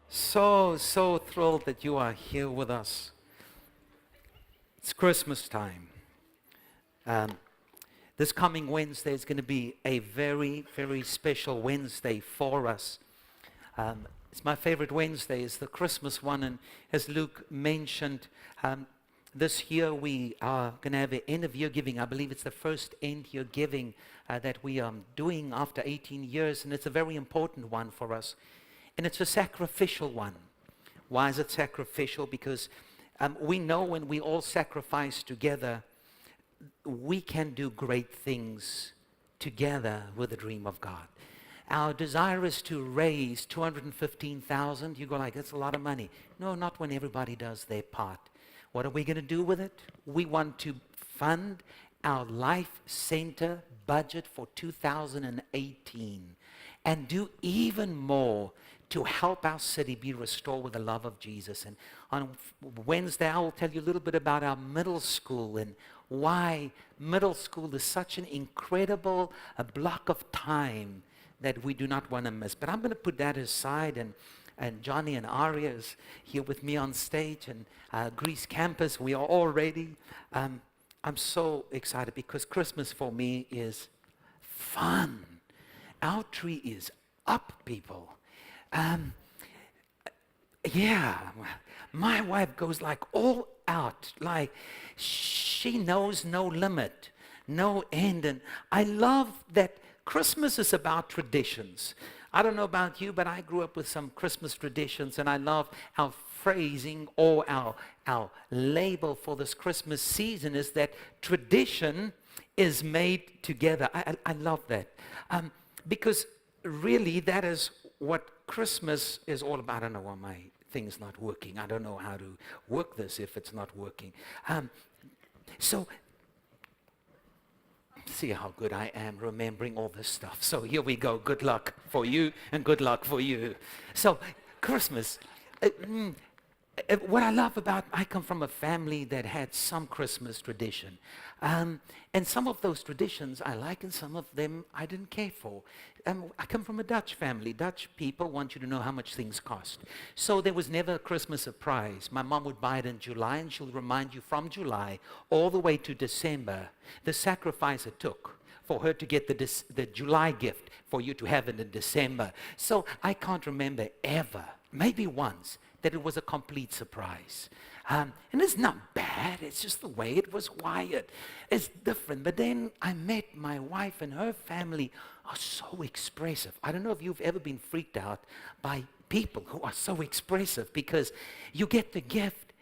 So thrilled that you are here with us. It's Christmas time. Um, this coming Wednesday is going to be a very special Wednesday for us. It's my favorite Wednesday, it's the Christmas one, and as Luke mentioned, this year we are going to have an end of year giving. I believe it's the first end year giving that we are doing after 18 years, and it's a very important one for us. And it's a sacrificial one. Why is it sacrificial? Because we know when we all sacrifice together, we can do great things together with the dream of God. Our desire is to raise 215,000. You go like, that's a lot of money. No, not when everybody does their part. What are we going to do with it? We want to fund our Life Center budget for 2018 and do even more to help our city be restored with the love of Jesus. And on Wednesday, I will tell you a little bit about our middle school and why middle school is such an incredible block of time that we do not want to miss. But I'm going to put that aside, and Johnny and Aria is here with me on stage, and Greece Campus, we are all ready. I'm so excited because Christmas for me is fun. Our tree is up, people. Yeah, my wife goes like all out, like she knows no limit, no end. And I love that Christmas is about traditions. I don't know about you, but I grew up with some Christmas traditions, and I love our phrasing or our label for this Christmas season is that tradition is made together. I love that because really that is what Christmas is all about. I don't know why my thing's not working. I don't know how to work this if it's not working. So see how good I am remembering all this stuff. So here we go. Good luck for you and good luck for you. So Christmas. What I love about, I come from a family that had some Christmas tradition. And some of those traditions I like and some of them I didn't care for. I come from a Dutch family. Dutch people want you to know how much things cost. So there was never a Christmas surprise. My mom would buy it in July and she'll remind you from July all the way to December, the sacrifice it took for her to get the July gift for you to have it in December. So I can't remember ever, maybe once, that it was a complete surprise. And it's not bad, it's just the way it was wired. It's different. But then I met my wife, and her family are so expressive. I don't know if you've ever been freaked out by people who are so expressive, because you get the gift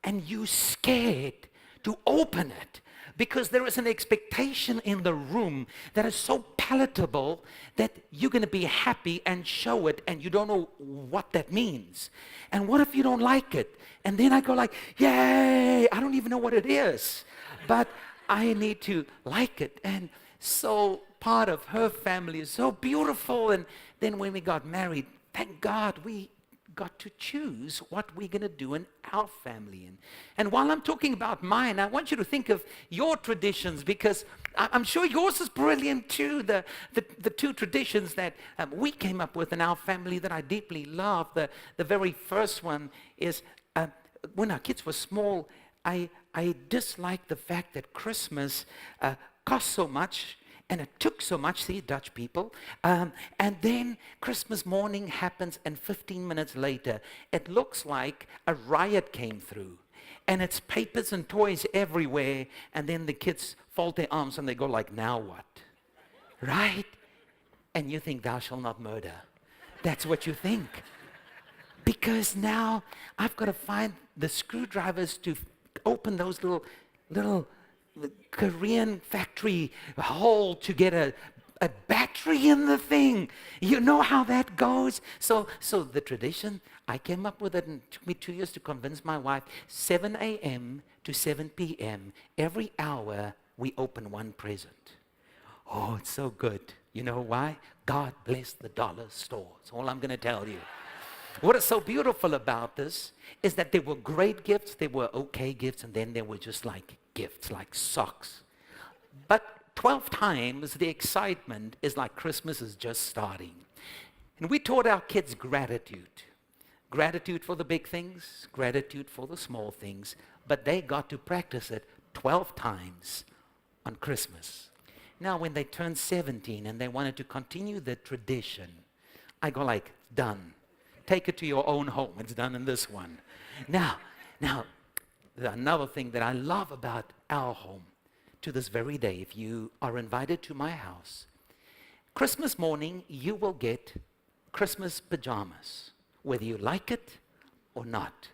and you're scared to open it, because there is an expectation in the room that is so palatable that you're going to be happy and show it, and you don't know what that means. And what if you don't like it? And then I go like, yay, I don't even know what it is, but I need to like it. And so part of her family is so beautiful. And then when we got married, thank God we got to choose what we're going to do in our family. And while I'm talking about mine, I want you to think of your traditions, because I'm sure yours is brilliant too. The two traditions that we came up with in our family that I deeply love. The very first one is when our kids were small, I disliked the fact that Christmas cost so much. And it took so much, see, Dutch people. And then Christmas morning happens, and 15 minutes later, it looks like a riot came through. And it's papers and toys everywhere. And then the kids fold their arms and they go like, now what? Right? And you think, thou shalt not murder. That's what you think. Because now I've got to find the screwdrivers to open those little Korean factory hole to get a battery in the thing. You know how that goes. So the tradition, I came up with it, and it took me 2 years to convince my wife. 7 a.m. to 7 p.m. every hour we open one present. Oh, it's so good. You know why? God bless the dollar store. That's all I'm going to tell you. What is so beautiful about this is that there were great gifts, there were okay gifts, and then there were just like gifts, like socks. But 12 times the excitement is like Christmas is just starting. And we taught our kids gratitude. Gratitude for the big things, gratitude for the small things, but they got to practice it 12 times on Christmas. Now, when they turned 17 and they wanted to continue the tradition, I go like, done. Take it to your own home. It's done in this one. Now, another thing that I love about our home, to this very day, if you are invited to my house, Christmas morning, you will get Christmas pajamas, whether you like it or not.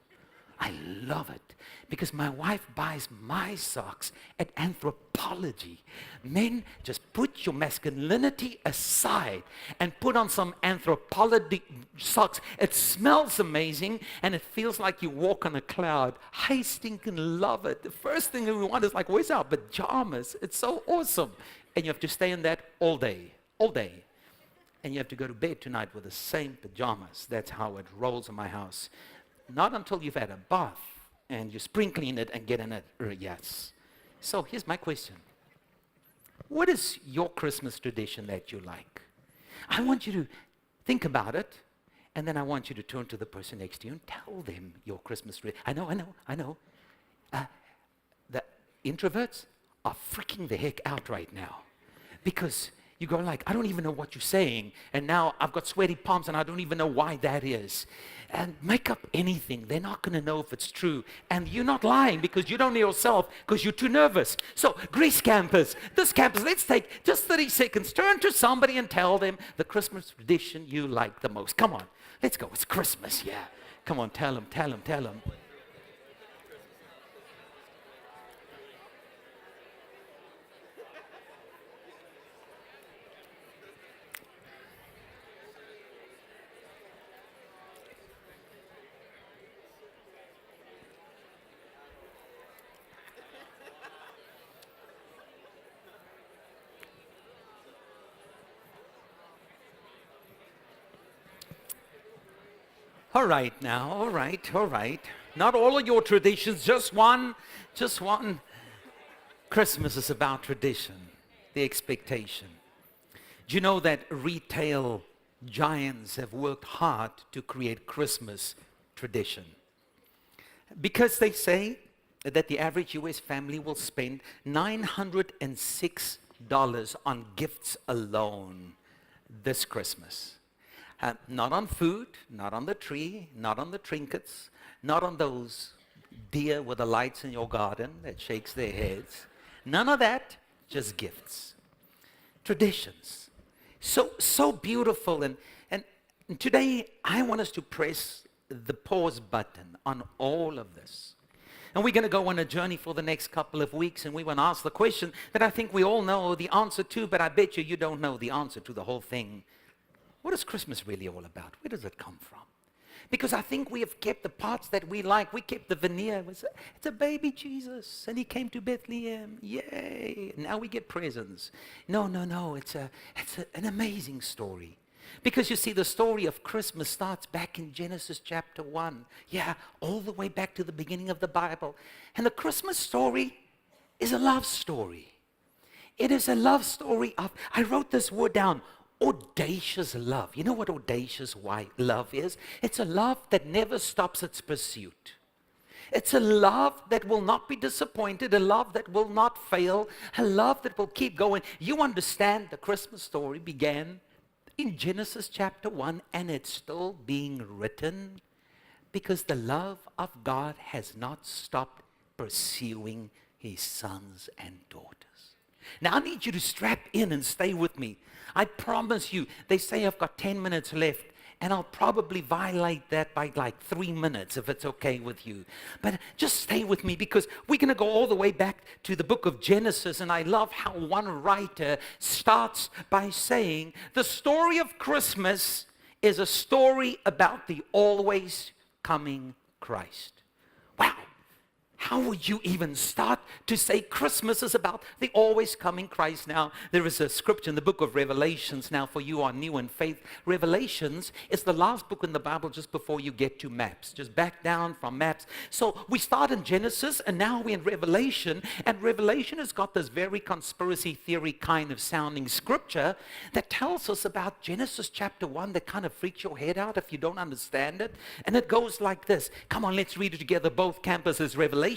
I love it because my wife buys my socks at Anthropology. Men, just put your masculinity aside and put on some Anthropology socks. It smells amazing and it feels like you walk on a cloud. I stinking love it. The first thing that we want is like, where's our pajamas? It's so awesome. And you have to stay in that all day. And you have to go to bed tonight with the same pajamas. That's how it rolls in my house. Not until you've had a bath and you sprinkling it and get in it. Yes. So here's my question. What is your Christmas tradition that you like? I want you to think about it, and then I want you to turn to the person next to you and tell them your Christmas tradition. I know. The introverts are freaking the heck out right now because you go like, I don't even know what you're saying, and now I've got sweaty palms and I don't even know why that is. And make up anything. They're not going to know if it's true. And you're not lying because you don't know yourself because you're too nervous. So, Greece campus, let's take just 30 seconds. Turn to somebody and tell them the Christmas tradition you like the most. Come on, let's go. It's Christmas, yeah. Come on, tell them. All right now, all right. Not all of your traditions, just one. Christmas is about tradition, the expectation. Do you know that retail giants have worked hard to create Christmas tradition? Because they say that the average U.S. family will spend $906 on gifts alone this Christmas. Not on food, not on the tree, not on the trinkets, not on those deer with the lights in your garden that shakes their heads. None of that, just gifts. Traditions. So beautiful. And today, I want us to press the pause button on all of this. And we're going to go on a journey for the next couple of weeks, and we want to ask the question that I think we all know the answer to, but I bet you don't know the answer to the whole thing. What is Christmas really all about? Where does it come from? Because I think we have kept the parts that we like. We kept the veneer. It's a baby Jesus, and he came to Bethlehem. Yay! Now we get presents. No. It's an amazing story. Because you see, the story of Christmas starts back in Genesis chapter 1. Yeah, all the way back to the beginning of the Bible. And the Christmas story is a love story. It is a love story of, I wrote this word down, audacious love. You know what audacious love is? It's a love that never stops its pursuit. It's a love that will not be disappointed, a love that will not fail, a love that will keep going. You understand the Christmas story began in Genesis chapter 1, and it's still being written because the love of God has not stopped pursuing his sons and daughters. Now I need you to strap in and stay with me. I promise you, they say I've got 10 minutes left, and I'll probably violate that by like 3 minutes if it's okay with you. But just stay with me because we're going to go all the way back to the book of Genesis, and I love how one writer starts by saying, the story of Christmas is a story about the always coming Christ. Wow. How would you even start to say Christmas is about the always coming Christ? Now, there is a scripture in the book of Revelations. Now, for you are new in faith, Revelations is the last book in the Bible just before you get to maps. Just back down from maps. So we start in Genesis, and now we're in Revelation. And Revelation has got this very conspiracy theory kind of sounding scripture that tells us about Genesis chapter 1 that kind of freaks your head out if you don't understand it. And it goes like this. Come on, let's read it together, both campuses. Revelation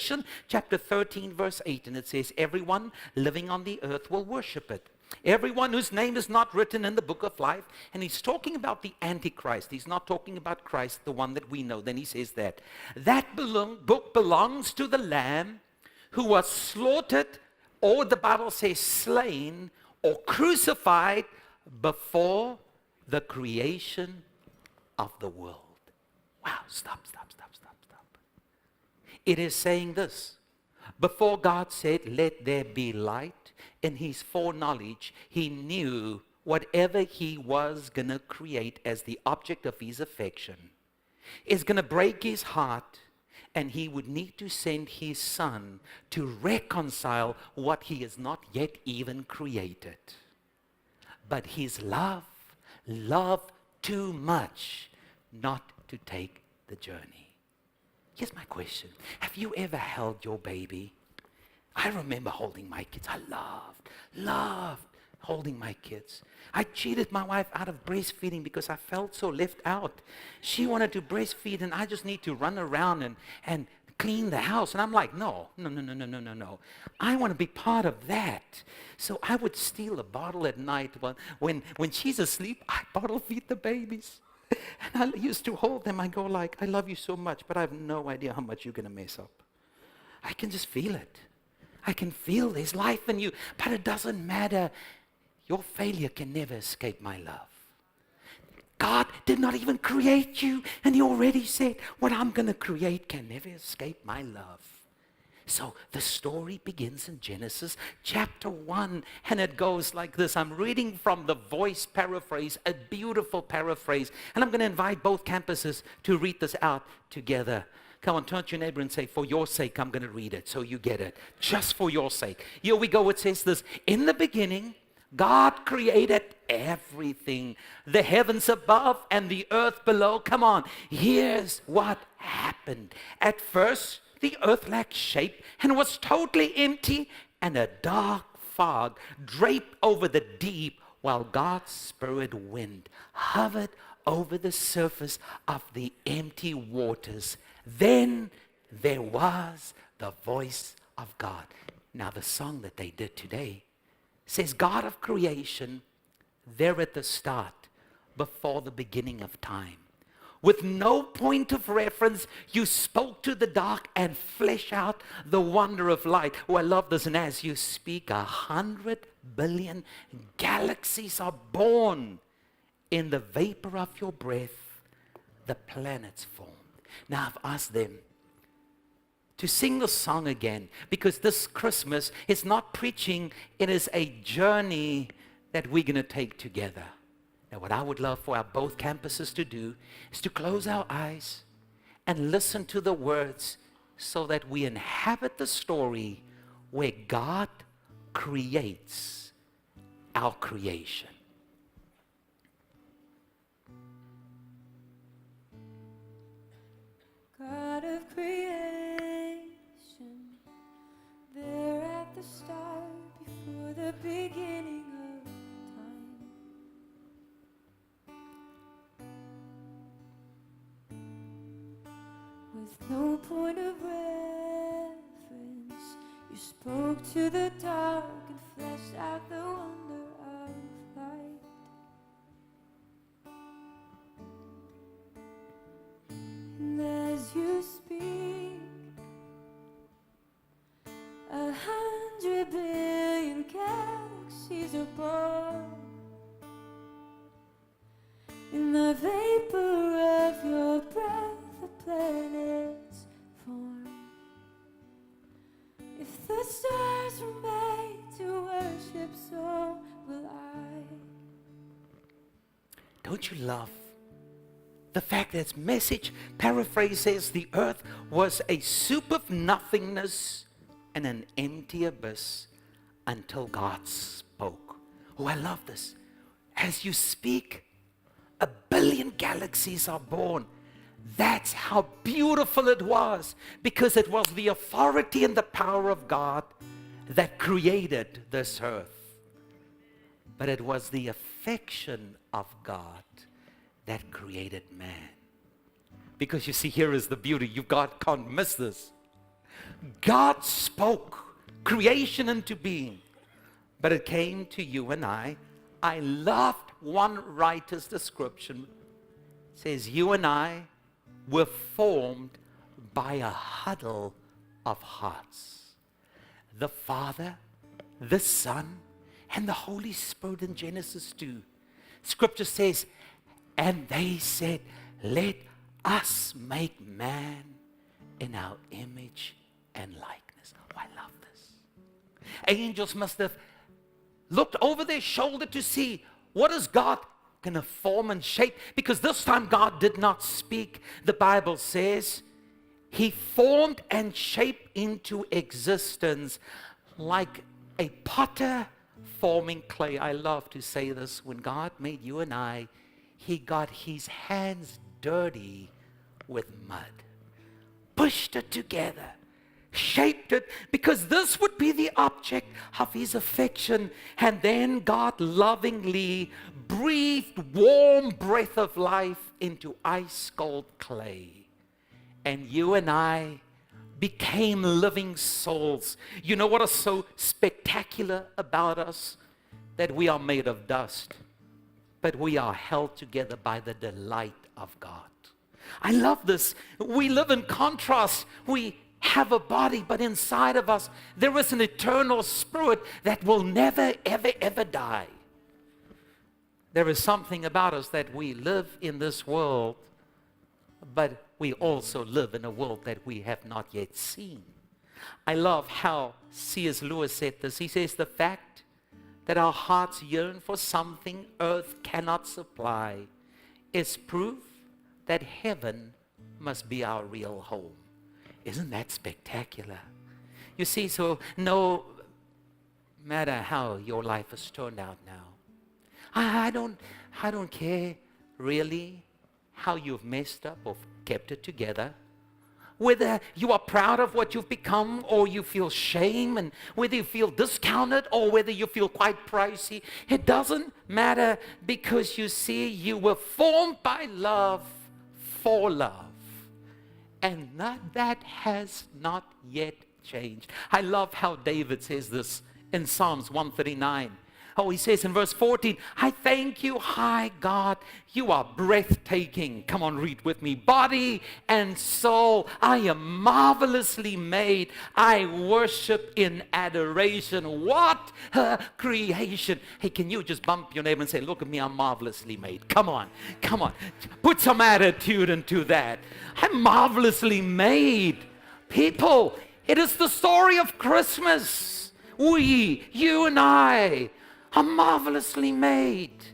chapter 13 verse 8, and it says, everyone living on the earth will worship it. Everyone whose name is not written in the book of life. And he's talking about the Antichrist. He's not talking about Christ, the one that we know. Then he says that book belongs to the Lamb who was slaughtered, or the Bible says slain or crucified before the creation of the world. Wow, stop. It is saying this. Before God said, let there be light, in his foreknowledge, he knew whatever he was going to create as the object of his affection is going to break his heart, and he would need to send his son to reconcile what he has not yet even created. But his love too much not to take the journey. Here's my question. Have you ever held your baby? I remember holding my kids. I loved holding my kids. I cheated my wife out of breastfeeding because I felt so left out. She wanted to breastfeed, and I just need to run around and clean the house. And I'm like, no. I want to be part of that. So I would steal a bottle at night. When she's asleep, I bottle feed the babies. And I used to hold them. I go like, I love you so much, but I have no idea how much you're going to mess up. I can just feel it. I can feel there's life in you, but it doesn't matter. Your failure can never escape my love. God did not even create you, and he already said, what I'm going to create can never escape my love. So the story begins in Genesis chapter 1, and it goes like this. I'm reading from the Voice paraphrase, a beautiful paraphrase, and I'm going to invite both campuses to read this out together. Come on, turn to your neighbor and say, for your sake, I'm going to read it so you get it. Just for your sake. Here we go. It says this. In the beginning, God created everything, the heavens above and the earth below. Come on, here's what happened. At first, the earth lacked shape and was totally empty, and a dark fog draped over the deep, while God's spirit wind hovered over the surface of the empty waters. Then there was the voice of God. Now the song that they did today says, God of creation, there at the start, before the beginning of time. With no point of reference, you spoke to the dark and flesh out the wonder of light. Oh, I love this. And as you speak, 100 billion galaxies are born. In the vapor of your breath, the planets formed. Now I've asked them to sing the song again, because this Christmas is not preaching, it is a journey that we're going to take together. Now what I would love for our both campuses to do is to close our eyes and listen to the words, so that we inhabit the story where God creates our creation. God of creation, there at the start, before the beginning of time. With no point of reference, you spoke to the dark and fleshed out the wonder of light. And as you speak, 100 billion galaxies are born. In the vapor of your breath, the planets form. If the stars were made to worship, so will I. Don't you love The fact that its message, paraphrase says, the earth was a soup of nothingness and an empty abyss until God spoke. Oh, I love this. As you speak, 1 billion galaxies are born. That's how beautiful it was, because it was the authority and the power of God that created this earth. But it was the affection of God that created man. Because you see, here is the beauty. You can't miss this. God spoke creation into being, but it came to you and I. I loved one writer's description. It says, you and I were formed by a huddle of hearts. The Father, the Son, and the Holy Spirit in Genesis 2. Scripture says, and they said, let us make man in our image and likeness. Oh, I love this. Angels must have looked over their shoulder to see, what is God going to form and shape? Because this time God did not speak. The Bible says he formed and shaped into existence like a potter forming clay. I love to say this. When God made you and I, he got his hands dirty with mud, pushed it together, shaped it, because this would be the object of his affection. And then God lovingly breathed warm breath of life into ice cold clay. And you and I became living souls. You know what is so spectacular about us? That we are made of dust, but we are held together by the delight of God. I love this. We live in contrast. We have a body, but inside of us there is an eternal spirit that will never, ever, ever die. There is something about us that we live in this world, but we also live in a world that we have not yet seen. I love how C.S. Lewis said this. He says, the fact that our hearts yearn for something earth cannot supply is proof that heaven must be our real home. Isn't that spectacular? You see, so no matter how your life has turned out now, I don't care really how you've messed up or kept it together. Whether you are proud of what you've become or you feel shame, and whether you feel discounted or whether you feel quite pricey, it doesn't matter, because you see, you were formed by love for love. And that has not yet changed. I love how David says this in Psalms 139. Oh, he says in verse 14, I thank you, high God, you are breathtaking. Come on, read with me. Body and soul, I am marvelously made. I worship in adoration. What a creation. Hey, can you just bump your neighbor and say, look at me, I'm marvelously made. Come on, come on. Put some attitude into that. I'm marvelously made. People, it is the story of Christmas. We, you and I, are marvelously made.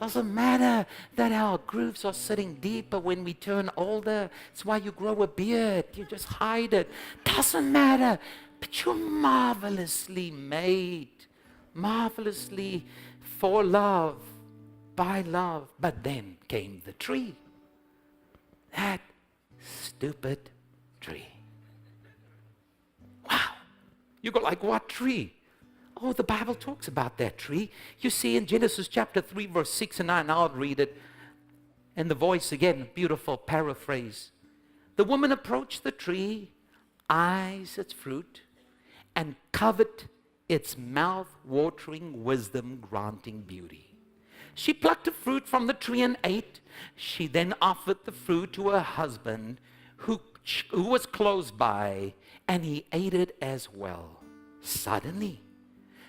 Doesn't matter that our grooves are sitting deeper when we turn older. It's why you grow a beard. You just hide it. Doesn't matter. But you're marvelously made. Marvelously for love, by love. But then came the tree. That stupid tree. Wow. You go like, what tree? Oh, the Bible talks about that tree. You see in Genesis chapter 3, verse 6 and 9, I'll read it. And the voice again, beautiful paraphrase. The woman approached the tree, eyes its fruit, and coveted its mouth-watering, wisdom-granting beauty. She plucked the fruit from the tree and ate. She then offered the fruit to her husband, who was close by, and he ate it as well. Suddenly,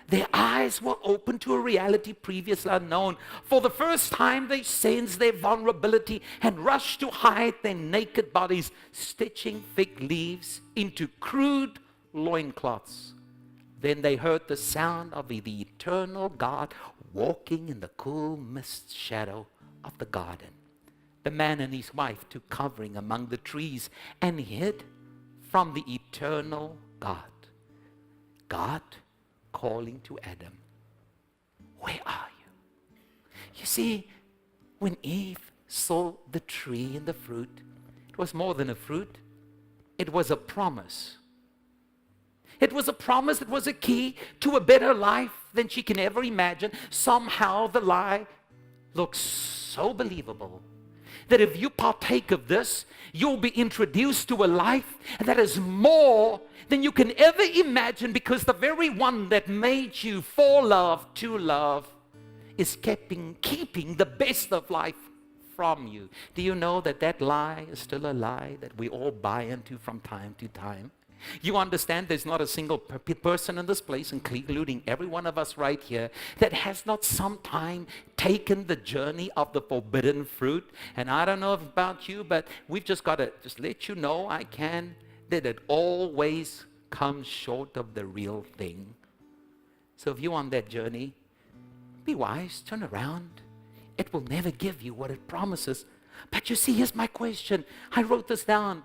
their eyes were opened to a reality previously unknown. For the first time, they sensed their vulnerability and rushed to hide their naked bodies, stitching fig leaves into crude loincloths. Then they heard the sound of the eternal God walking in the cool mist shadow of the garden. the man and his wife took covering among the trees and hid from the eternal God. God calling to Adam, where are you? You see, when Eve saw the tree and the fruit, it was more than a fruit. It was a promise. It was a promise. It was a key to a better life than she can ever imagine. Somehow the lie looks so believable that if you partake of this, you'll be introduced to a life that is more than you can ever imagine, because the very one that made you for love, to love, is keeping the best of life from you. Do you know that that lie is still a lie that we all buy into from time to time? You understand there's not a single person in this place, including every one of us right here, that has not sometime taken the journey of the forbidden fruit. And I don't know about you, but we've just got to just let you know, that it always comes short of the real thing. So if you're on that journey, be wise, turn around. It will never give you what it promises. But you see, here's my question. I wrote this down.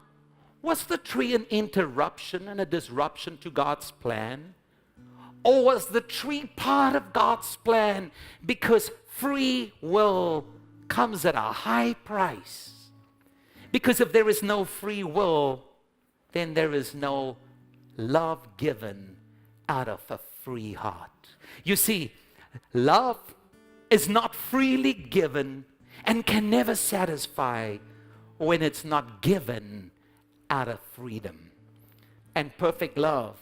Was the tree an interruption and a disruption to God's plan? Or was the tree part of God's plan because free will comes at a high price? Because if there is no free will, then there is no love given out of a free heart. You see, love is not freely given and can never satisfy when it's not given out of freedom. And perfect love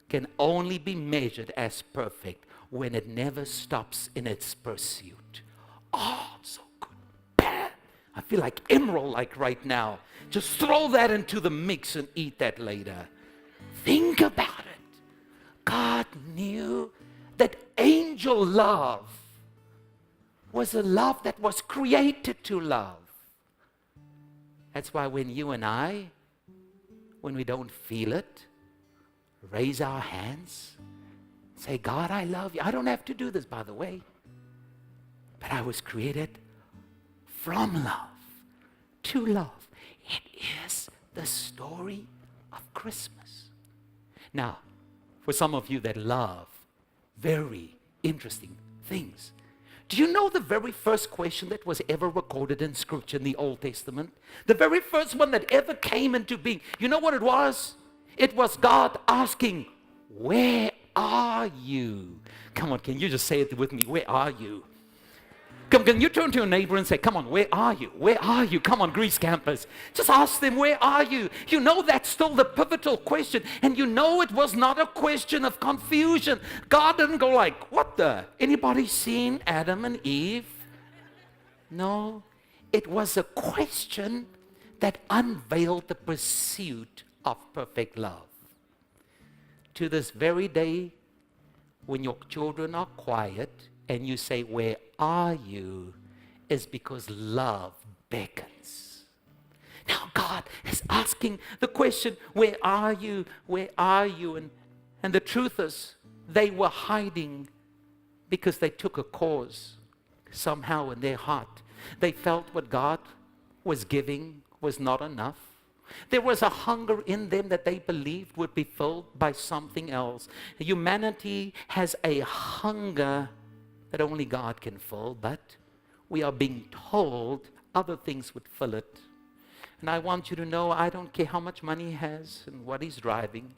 can only be measured as perfect when it never stops in its pursuit. Oh, so good. Bam! I feel like emerald like right now. Just throw that into the mix and eat that later. Think about it. God knew that angel love was a love that was created to love. That's why when you and I, when we don't feel it, raise our hands, say, God, I love you. I don't have to do this, by the way. But I was created from love, to love. It is the story of Christmas. Now, for some of you that love very interesting things, do you know the very first question that was ever recorded in Scripture in the Old Testament? The very first one that ever came into being. You know what it was? It was God asking, where are you? Come on, can you just say it with me? Where are you? Can you turn to your neighbor and say, come on, where are you? Where are you? Come on, Greece campus. Just ask them, where are you? You know that's still the pivotal question. And you know it was not a question of confusion. God didn't go like, what the? Anybody seen Adam and Eve? No. It was a question that unveiled the pursuit of perfect love. To this very day, when your children are quiet and you say, where are you? Is because love beckons. Now God is asking the question, where are you? Where are you? And the truth is, they were hiding because they took a cause somehow in their heart. They felt what God was giving was not enough. There was a hunger in them that they believed would be filled by something else. Humanity has a hunger that only God can fill, but we are being told other things would fill it. And I want you to know, I don't care how much money he has and what he's driving.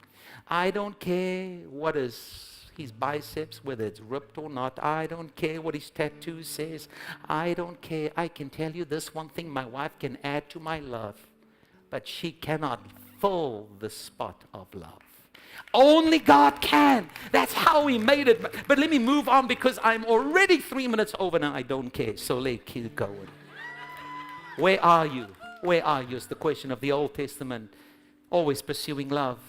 I don't care what is his biceps, whether it's ripped or not. I don't care what his tattoo says. I don't care. I can tell you this one thing, my wife can add to my love, but she cannot fill the spot of love. Only God can. That's how he made it. But let me move on because I'm already 3 minutes over now. I don't care. So let's keep going. Where are you? Where are you is the question of the Old Testament. Always pursuing love.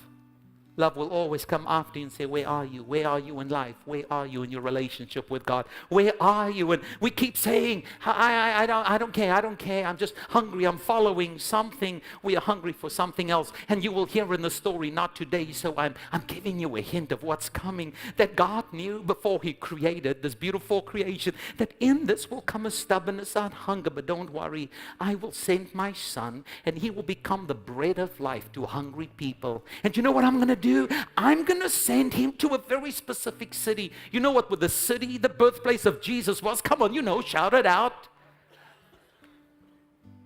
Love will always come after you and say, where are you? Where are you in life? Where are you in your relationship with God? Where are you? And we keep saying, I don't care, I don't care. I'm just hungry. I'm following something. We are hungry for something else. And you will hear in the story, not today, so I'm giving you a hint of what's coming. That God knew before he created this beautiful creation, that in this will come a stubbornness and hunger. But don't worry, I will send my son, and he will become the bread of life to hungry people. And you know what I'm going to do? I'm going to send him to a very specific city. You know what the city, the birthplace of Jesus was? Come on, shout it out.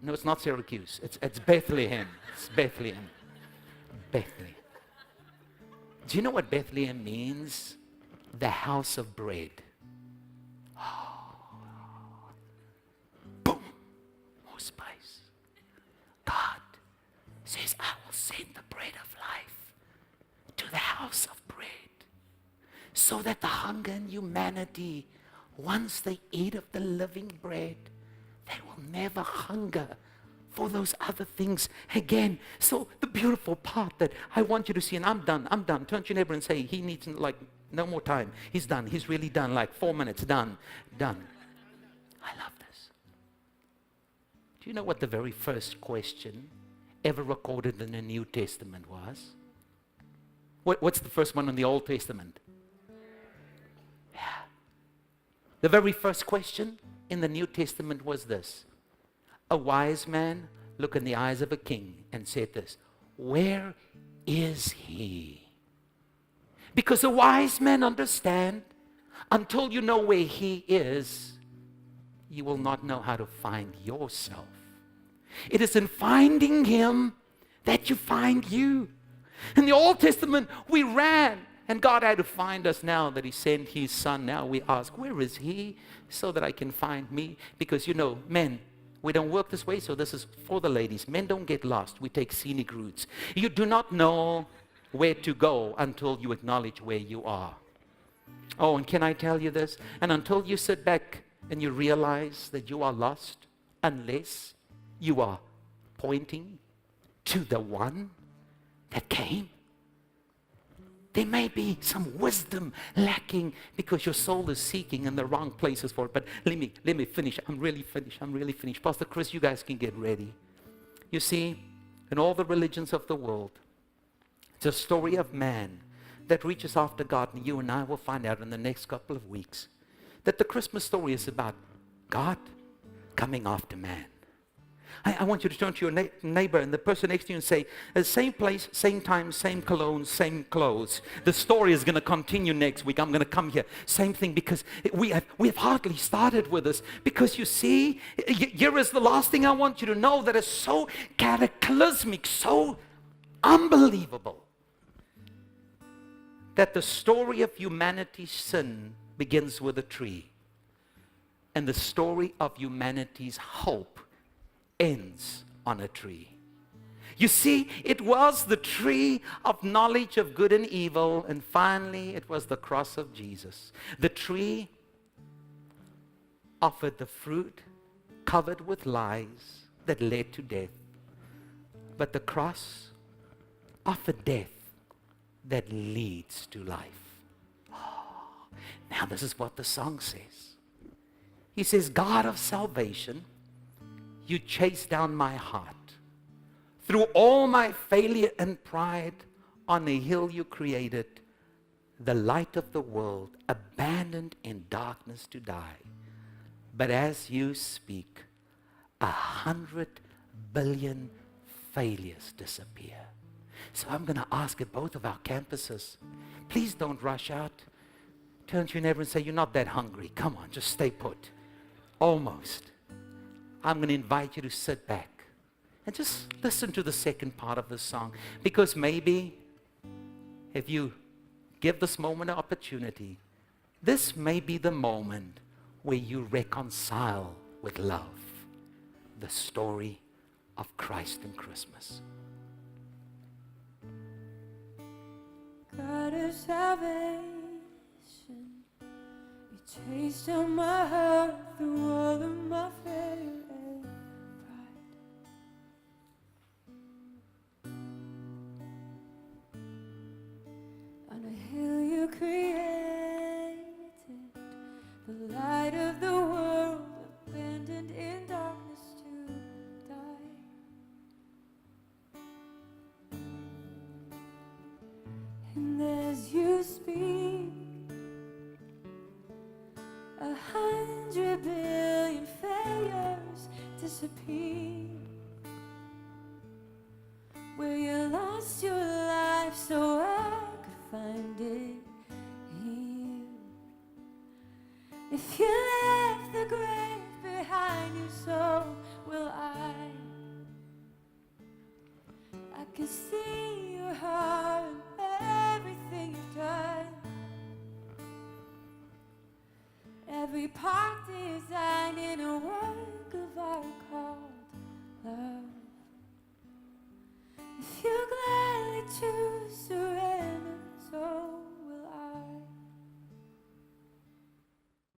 No, it's not Syracuse. It's Bethlehem. It's Bethlehem. Bethlehem. Do you know what Bethlehem means? The house of bread. Boom. More spice. God says, I will send the bread of life to the house of bread, so that the hunger in humanity, once they eat of the living bread, they will never hunger for those other things again. So the beautiful part that I want you to see, and I'm done. Turn to your neighbor and say, he needs no more time. He's done. He's really done. 4 minutes. Done. I love this. Do you know what the very first question ever recorded in the New Testament was? What's the first one in the Old Testament? Yeah. The very first question in the New Testament was this. A wise man looked in the eyes of a king and said this, where is he? Because a wise man understands, until you know where he is, you will not know how to find yourself. It is in finding him that you find you. In the Old Testament, we ran, and God had to find us. Now that he sent his son, now we ask, where is he, so that I can find me? Because men, we don't work this way, so this is for the ladies. Men don't get lost. We take scenic routes. You do not know where to go until you acknowledge where you are. Oh, and can I tell you this? And until you sit back and you realize that you are lost, unless you are pointing to the one that came, there may be some wisdom lacking because your soul is seeking in the wrong places for it. But let me finish. I'm really finished. Pastor Chris, you guys can get ready. You see, in all the religions of the world, it's a story of man that reaches after God, and you and I will find out in the next couple of weeks that the Christmas story is about God coming after man. I want you to turn to your neighbor and the person next to you and say, same place, same time, same cologne, same clothes. The story is going to continue next week. I'm going to come here. Same thing, because we have hardly started with this. Because you see, here is the last thing I want you to know that is so cataclysmic, so unbelievable, that the story of humanity's sin begins with a tree. And the story of humanity's hope ends on a tree. You see, it was the tree of knowledge of good and evil, and finally it was the cross of Jesus. The tree offered the fruit covered with lies that led to death. But the cross offered death that leads to life. Oh, now this is what the song says. He says, God of salvation, you chase down my heart. Through all my failure and pride, on a hill you created, the light of the world, abandoned in darkness to die. But as you speak, 100 billion failures disappear. So I'm going to ask at both of our campuses, please don't rush out. Turn to your neighbor and say, you're not that hungry. Come on, just stay put. Almost. I'm going to invite you to sit back and just listen to the second part of the song. Because maybe if you give this moment an opportunity, this may be the moment where you reconcile with love the story of Christ and Christmas. God of salvation, you chased down my heart through all of my failure and pride. speak. 100 billion failures disappear. Where you lost your life so I could find it here. If you left the grave behind you, so will I. I can see your heart and everything you've done. Every part designed in a work of art called love.